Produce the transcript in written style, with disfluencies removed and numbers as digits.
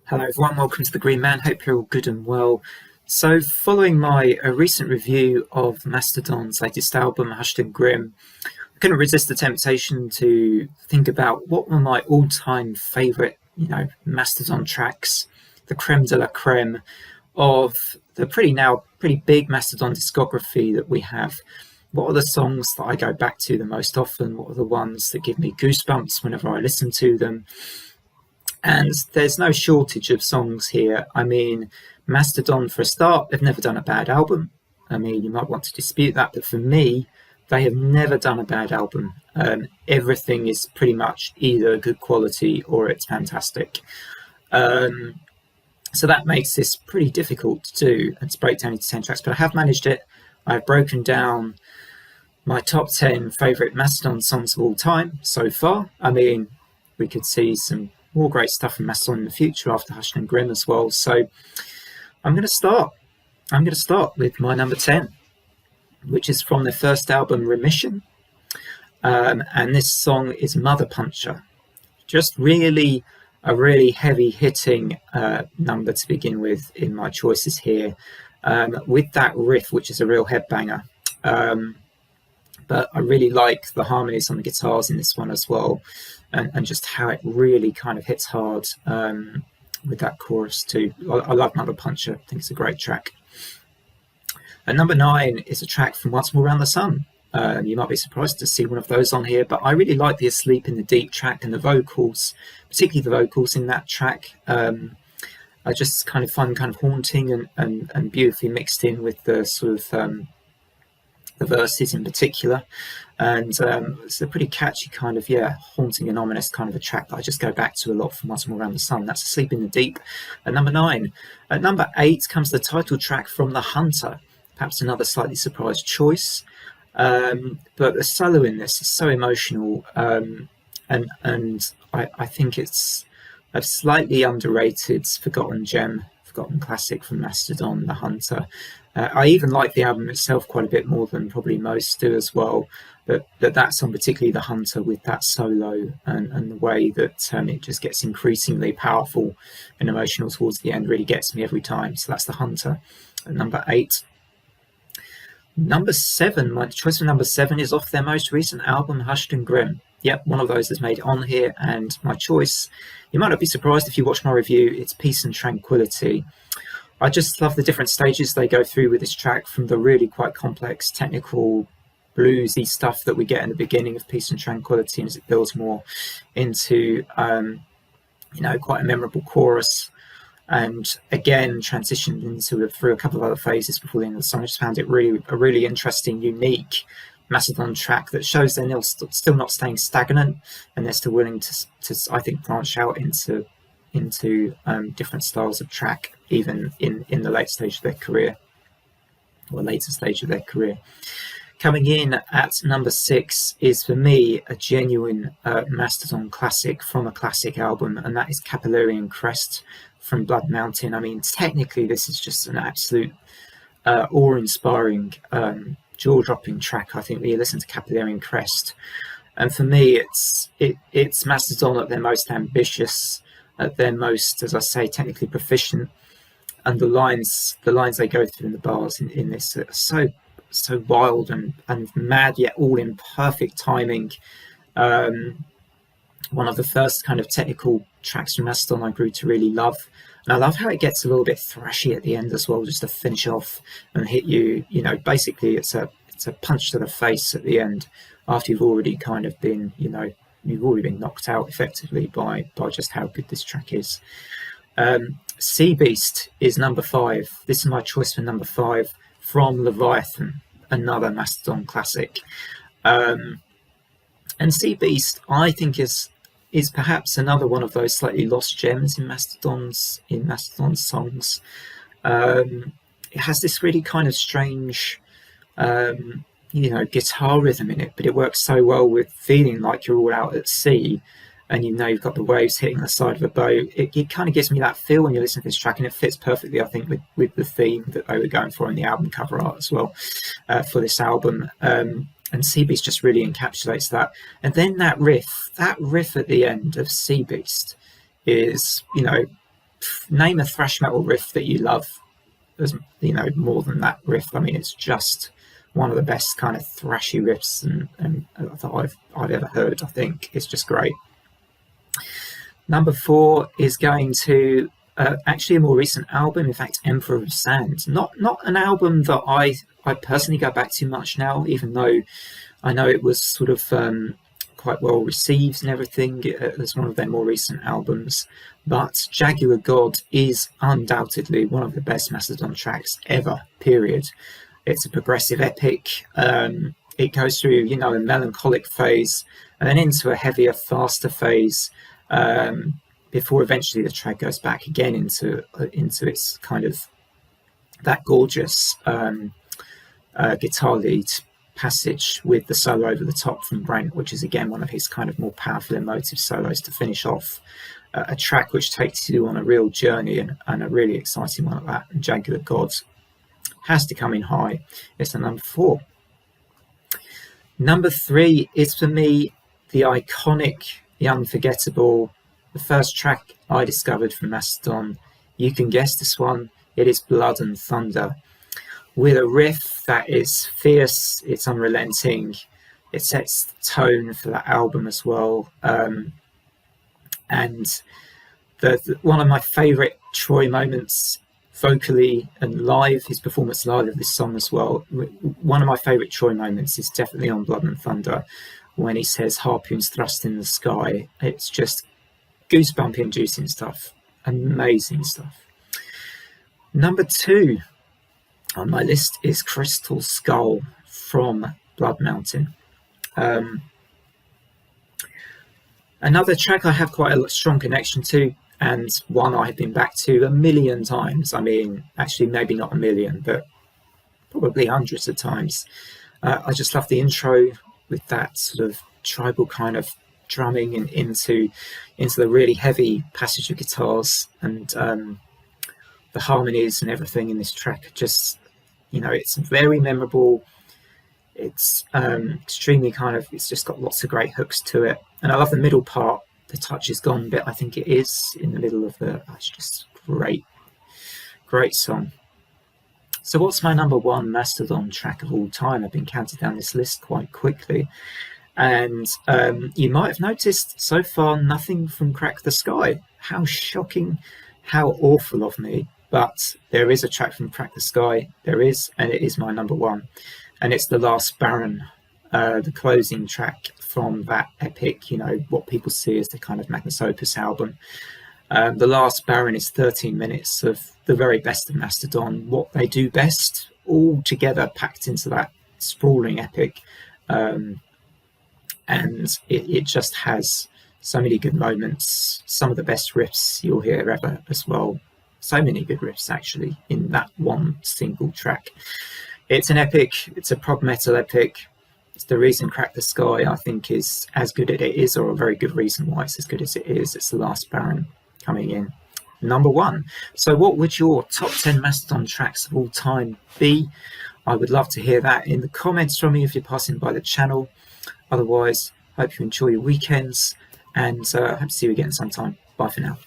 Hello everyone, welcome to the Green Man. Hope you're all good and well. So following my recent review of Mastodon's latest album, Hushed and Grim, I couldn't resist the temptation to think about what were my all-time favourite, Mastodon tracks, the creme de la creme of the pretty big Mastodon discography that we have. What are the songs that I go back to the most often? What are the ones that give me goosebumps whenever I listen to them? And there's no shortage of songs here. I mean, Mastodon, for a start, they've never done a bad album. I mean, you might want to dispute that, but for me, they have never done a bad album. Everything is pretty much either good quality or it's fantastic. So that makes this pretty difficult to do and to break down into 10 tracks, but I have managed it. I've broken down my top 10 favourite Mastodon songs of all time so far. I mean, we could see some more great stuff from Mastodon in the future after Hushed and Grim as well. So I'm going to start with my number 10, which is from their first album, Remission. And this song is Mother Puncher. Just really a really heavy hitting number to begin with in my choices here, with that riff, which is a real headbanger. But I really like the harmonies on the guitars in this one as well, and just how it really kind of hits hard with that chorus too. I love Mother Puncher. I think it's a great track. And number 9 is a track from Once More Around the Sun. You might be surprised to see one of those on here, but I really like the Asleep in the Deep track and the vocals, particularly the vocals in that track. I just kind of find kind of haunting and beautifully mixed in with the sort of the verses in particular, and it's a pretty catchy kind of haunting and ominous kind of a track that I just go back to a lot from Once More Around the Sun. That's Asleep in the Deep at number 9. At number 8 comes the title track from The Hunter, perhaps another slightly surprised choice, but the solo in this is so emotional, and I think it's a slightly underrated forgotten classic from Mastodon, The Hunter. I even like the album itself quite a bit more than probably most do as well, but that song, particularly The Hunter, with that solo and the way that it just gets increasingly powerful and emotional towards the end, really gets me every time. So that's The Hunter at number 8. Number 7, my choice for number 7 is off their most recent album, Hushed and Grim. Yep, one of those that's made it on here, and my choice, you might not be surprised if you watch my review, it's Peace and Tranquility. I just love the different stages they go through with this track, from the really quite complex technical bluesy stuff that we get in the beginning of Peace and Tranquility, and as it builds more into quite a memorable chorus, and again transitioned into through a couple of other phases before the end of the song. I just found it a really interesting, unique Mastodon track that shows they're still not staying stagnant, and they're still willing to I think branch out into different styles of track, even in the late stage of their career, or later stage of their career. Coming in at number 6 is, for me, a genuine Mastodon classic from a classic album, and that is Capillary Crest from Blood Mountain. I mean, technically this is just an absolute awe-inspiring, jaw-dropping track, I think, when you listen to Capillary Crest. And for me, it's Mastodon at their most ambitious, at their most, as I say, technically proficient, and the lines they go through in the bars in this are so wild and mad, yet all in perfect timing. One of the first kind of technical tracks from Mastodon I grew to really love, and I love how it gets a little bit thrashy at the end as well, just to finish off and hit you. Basically it's a punch to the face at the end after you've already kind of been, you've already been knocked out effectively by just how good this track is. Sea Beast is number 5. This is my choice for number 5 from Leviathan, another Mastodon classic. And Sea Beast, I think, is perhaps another one of those slightly lost gems in Mastodon's songs. It has this really kind of strange guitar rhythm in it, but it works so well with feeling like you're all out at sea, and you've got the waves hitting the side of a boat. It kind of gives me that feel when you listen to this track, and it fits perfectly, I think, with the theme that they were going for in the album cover art as well, for this album. And Sea Beast just really encapsulates that. And then that riff at the end of Sea Beast is, name a thrash metal riff that you love. There's, you know, more than that riff. I mean, it's just one of the best kind of thrashy riffs and that I've ever heard. I think it's just great. Number 4 is going to actually a more recent album. In fact, Emperor of Sand. Not an album that I personally go back to much now, even though I know it was sort of quite well received and everything. It's one of their more recent albums. But Jaguar God is undoubtedly one of the best Mastodon tracks ever, period. It's a progressive epic. It goes through, you know, a melancholic phase and then into a heavier, faster phase before eventually the track goes back again into its kind of that gorgeous guitar lead passage with the solo over the top from Brent, which is again one of his kind of more powerful emotive solos to finish off a track which takes you on a real journey and a really exciting one at that. And Jaguar God has to come in high. It's the number 4. Number 3 is for me the iconic, the unforgettable, the first track I discovered from Mastodon. You can guess this one. It is Blood and Thunder, with a riff that is fierce, it's unrelenting, it sets the tone for that album as well. And one of my favourite Troy moments vocally and live, his performance live of this song as well, one of my favourite Troy moments is definitely on Blood and Thunder when he says harpoons thrust in the sky. It's just goosebump inducing stuff, amazing stuff. Number 2 on my list is Crystal Skull from Blood Mountain. Another track I have quite a strong connection to, and one I've been back to a million times. I mean, actually maybe not a million, but probably hundreds of times. I just love the intro with that sort of tribal kind of drumming and into the really heavy passage of guitars, and the harmonies and everything in this track. Just, you know, it's very memorable. It's extremely kind of, it's just got lots of great hooks to it. And I love the middle part, the touch is gone bit, I think it is in the middle of it's just great song. So what's my number 1 Mastodon track of all time? I've been counting down this list quite quickly. And you might have noticed so far nothing from Crack the Sky. How shocking, how awful of me. But there is a track from Crack the Sky. There is, and it is my number 1. And it's The Last Baron, the closing track from that epic, you know, what people see as the kind of magnus opus album. The Last Baron is 13 minutes of the very best of Mastodon, what they do best, all together packed into that sprawling epic. And it just has so many good moments, some of the best riffs you'll hear ever as well. So many good riffs actually in that one single track. It's an epic, it's a prog metal epic. It's the reason Crack the Sky, I think, is as good as it is, or a very good reason why it's as good as it is. It's The Last Baron coming in number 1. So what would your top 10 Mastodon tracks of all time be? I would love to hear that in the comments from you if you're passing by the channel. Otherwise, hope you enjoy your weekends, and hope to see you again sometime. Bye for now.